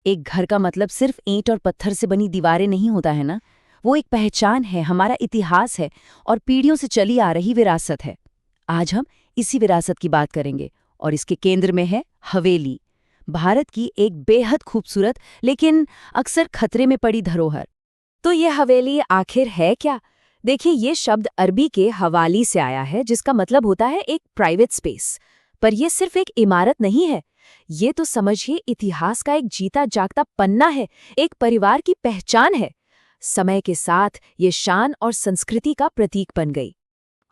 एक घर का मतलब सिर्फ ईंट और पत्थर से बनी दीवारें नहीं होता है ना। वो एक पहचान है, हमारा इतिहास है और पीढ़ियों से चली आ रही विरासत है। आज हम इसी विरासत की बात करेंगे और इसके केंद्र में है हवेली, भारत की एक बेहद खूबसूरत लेकिन अक्सर खतरे में पड़ी धरोहर। तो ये हवेली आखिर है क्या? देखिए, ये शब्द अरबी के हवाली से आया है, जिसका मतलब होता है एक प्राइवेट स्पेस। पर यह सिर्फ एक इमारत नहीं है, ये तो समझिए इतिहास का एक जीता जागता पन्ना है, एक परिवार की पहचान है। समय के साथ ये शान और संस्कृति का प्रतीक बन गई।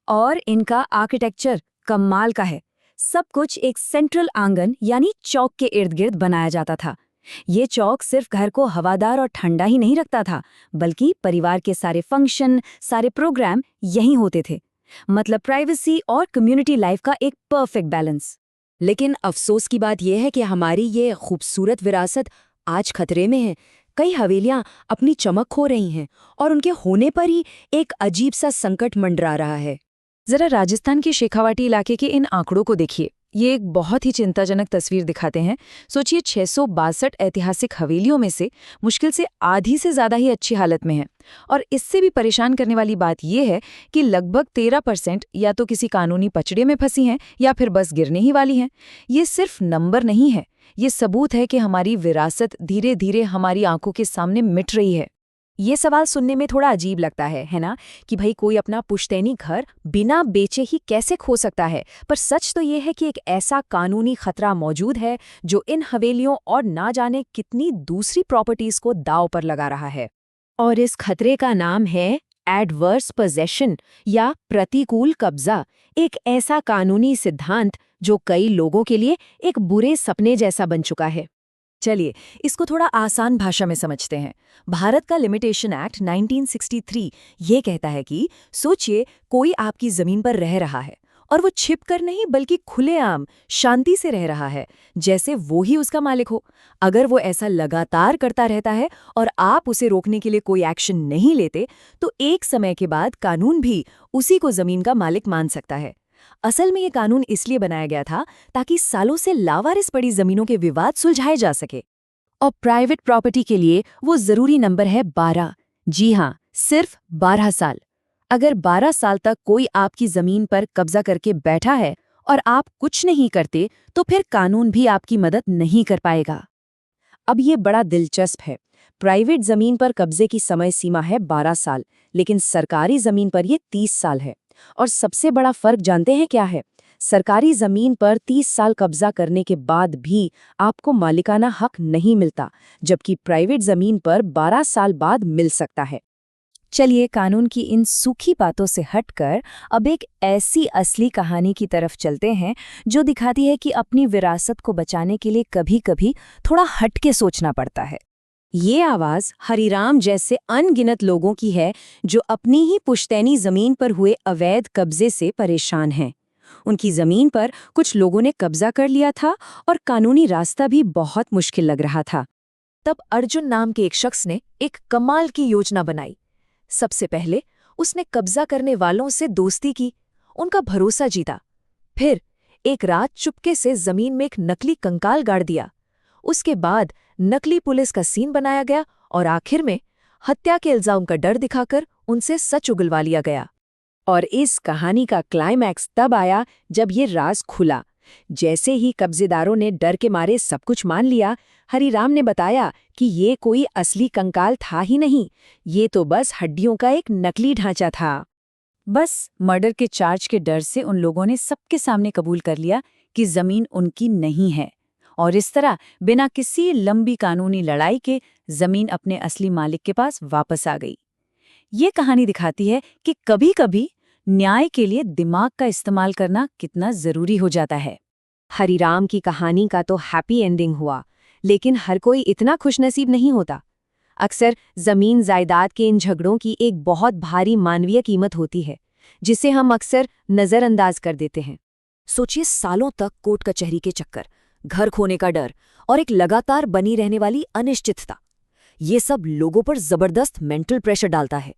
और इनका आर्किटेक्चर कमाल का है। सब कुछ एक सेंट्रल आंगन यानी चौक के इर्द गिर्द बनाया जाता था। ये चौक सिर्फ घर को हवादार और ठंडा ही नहीं रखता था, बल्कि परिवार के सारे फंक्शन, सारे प्रोग्राम यहीं होते थे। मतलब प्राइवेसी और कम्युनिटी लाइफ का एक परफेक्ट बैलेंस। लेकिन अफसोस की बात यह है कि हमारी ये खूबसूरत विरासत आज खतरे में है। कई हवेलियां अपनी चमक खो रही हैं और उनके होने पर ही एक अजीब सा संकट मंडरा रहा है। जरा राजस्थान के शेखावाटी इलाके के इन आंकड़ों को देखिए। ये एक बहुत ही चिंताजनक तस्वीर दिखाते हैं। सोचिए, 662 ऐतिहासिक हवेलियों में से मुश्किल से आधी से ज्यादा ही अच्छी हालत में है। और इससे भी परेशान करने वाली बात यह है कि लगभग 13% या तो किसी कानूनी पचड़े में फंसी हैं या फिर बस गिरने ही वाली हैं। ये सिर्फ नंबर नहीं है, ये सबूत है कि हमारी विरासत धीरे धीरे हमारी आंखों के सामने मिट रही है। ये सवाल सुनने में थोड़ा अजीब लगता है ना, कि भाई कोई अपना पुश्तैनी घर बिना बेचे ही कैसे खो सकता है। पर सच तो ये है कि एक ऐसा कानूनी खतरा मौजूद है जो इन हवेलियों और ना जाने कितनी दूसरी प्रॉपर्टीज को दांव पर लगा रहा है। और इस खतरे का नाम है एडवर्स पोजेशन या प्रतिकूल कब्जा। एक ऐसा कानूनी सिद्धांत जो कई लोगों के लिए एक बुरे सपने जैसा बन चुका है। चलिए, इसको थोड़ा आसान भाषा में समझते हैं। भारत का लिमिटेशन एक्ट 1963 ये कहता है कि सोचिए, कोई आपकी जमीन पर रह रहा है और वो छिपकर नहीं बल्कि खुलेआम शांति से रह रहा है, जैसे वो ही उसका मालिक हो। अगर वो ऐसा लगातार करता रहता है और आप उसे रोकने के लिए कोई एक्शन नहीं लेते, तो एक समय के बाद कानून भी उसी को जमीन का मालिक मान सकता है। असल में ये कानून इसलिए बनाया गया था ताकि सालों से लावारिस पड़ी जमीनों के विवाद सुलझाए जा सके। और प्राइवेट प्रॉपर्टी के लिए वो जरूरी नंबर है 12। जी हाँ, सिर्फ 12 साल। अगर 12 साल तक कोई आपकी जमीन पर कब्जा करके बैठा है और आप कुछ नहीं करते, तो फिर कानून भी आपकी मदद नहीं कर पाएगा। अब ये बड़ा दिलचस्प है। प्राइवेट जमीन पर कब्जे की समय सीमा है 12 साल, लेकिन सरकारी जमीन पर ये 30 साल है। और सबसे बड़ा फर्क जानते हैं क्या है? सरकारी जमीन पर 30 साल कब्जा करने के बाद भी आपको मालिकाना हक नहीं मिलता, जबकि प्राइवेट जमीन पर 12 साल बाद मिल सकता है। चलिए, कानून की इन सूखी बातों से हटकर अब एक ऐसी असली कहानी की तरफ चलते हैं जो दिखाती है कि अपनी विरासत को बचाने के लिए कभी-कभी थोड़ा हटके सोचना पड़ता है। ये आवाज हरिराम जैसे अनगिनत लोगों की है जो अपनी ही पुश्तैनी जमीन पर हुए अवैध कब्जे से परेशान हैं। उनकी जमीन पर कुछ लोगों ने कब्जा कर लिया था और कानूनी रास्ता भी बहुत मुश्किल लग रहा था। तब अर्जुन नाम के एक शख्स ने एक कमाल की योजना बनाई। सबसे पहले उसने कब्जा करने वालों से दोस्ती की, उनका भरोसा जीता। फिर एक रात चुपके से जमीन में एक नकली कंकाल गाड़ दिया। उसके बाद नकली पुलिस का सीन बनाया गया और आखिर में हत्या के इल्जाम का डर दिखाकर उनसे सच उगलवा लिया गया। और इस कहानी का क्लाइमैक्स तब आया जब ये राज खुला। जैसे ही कब्जेदारों ने डर के मारे सब कुछ मान लिया, हरिराम ने बताया कि ये कोई असली कंकाल था ही नहीं, ये तो बस हड्डियों का एक नकली ढांचा था। बस मर्डर के चार्ज के डर से उन लोगों ने सबके सामने कबूल कर लिया कि जमीन उनकी नहीं है। और इस तरह बिना किसी लंबी कानूनी लड़ाई के जमीन अपने असली मालिक के पास वापस आ गई। ये कहानी दिखाती है कि कभी-कभी न्याय के लिए दिमाग का इस्तेमाल करना कितना जरूरी हो जाता है। हरिराम की कहानी का तो हैप्पी एंडिंग हुआ, लेकिन हर कोई इतना खुशनसीब नहीं होता। अक्सर जमीन जायदाद के इन झगड़ों की एक बहुत भारी मानवीय कीमत होती है, जिसे हम अक्सर नजरअंदाज कर देते हैं। सोचिए, सालों तक कोर्ट कचहरी के चक्कर, घर खोने का डर और एक लगातार बनी रहने वाली अनिश्चितता, ये सब लोगों पर जबरदस्त मेंटल प्रेशर डालता है।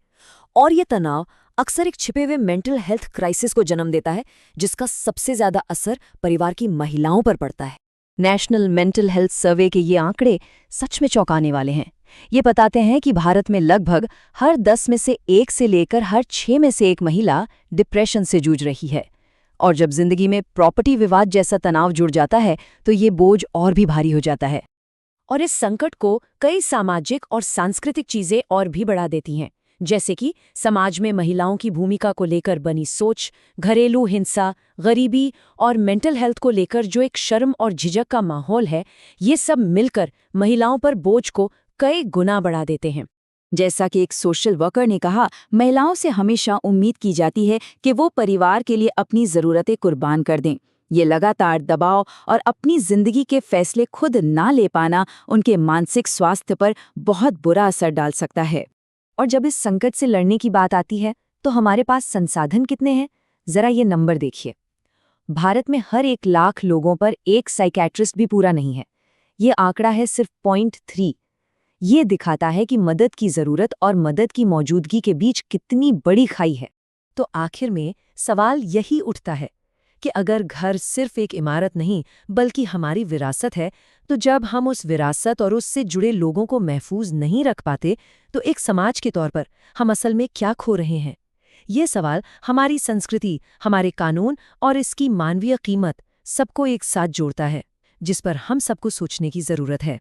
और ये तनाव अक्सर एक छिपे हुए मेंटल हेल्थ क्राइसिस को जन्म देता है, जिसका सबसे ज्यादा असर परिवार की महिलाओं पर पड़ता है। नेशनल मेंटल हेल्थ सर्वे के ये आंकड़े सच में चौंकाने वाले हैं। ये बताते हैं कि भारत में लगभग हर 10 में से 1 से लेकर हर 6 में से 1 महिला डिप्रेशन से जूझ रही है। और जब जिंदगी में प्रॉपर्टी विवाद जैसा तनाव जुड़ जाता है तो ये बोझ और भी भारी हो जाता है। और इस संकट को कई सामाजिक और सांस्कृतिक चीजें और भी बढ़ा देती हैं, जैसे कि समाज में महिलाओं की भूमिका को लेकर बनी सोच, घरेलू हिंसा, गरीबी और मेंटल हेल्थ को लेकर जो एक शर्म और झिझक का माहौल है, ये सब मिलकर महिलाओं पर बोझ को कई गुना बढ़ा देते हैं। जैसा कि एक सोशल वर्कर ने कहा, महिलाओं से हमेशा उम्मीद की जाती है कि वो परिवार के लिए अपनी ज़रूरतें कुर्बान कर दें। ये लगातार दबाव और अपनी जिंदगी के फैसले खुद ना ले पाना उनके मानसिक स्वास्थ्य पर बहुत बुरा असर डाल सकता है। और जब इस संकट से लड़ने की बात आती है तो हमारे पास संसाधन कितने हैं? जरा ये नंबर देखिए। भारत में हर 1 लाख लोगों पर एक साइकियाट्रिस्ट भी पूरा नहीं है। ये आंकड़ा है सिर्फ 0.3। ये दिखाता है कि मदद की जरूरत और मदद की मौजूदगी के बीच कितनी बड़ी खाई है। तो आखिर में सवाल यही उठता है कि अगर घर सिर्फ एक इमारत नहीं बल्कि हमारी विरासत है, तो जब हम उस विरासत और उससे जुड़े लोगों को महफूज नहीं रख पाते, तो एक समाज के तौर पर हम असल में क्या खो रहे हैं? ये सवाल हमारी संस्कृति, हमारे कानून और इसकी मानवीय कीमत सबको एक साथ जोड़ता है, जिस पर हम सबको सोचने की जरूरत है।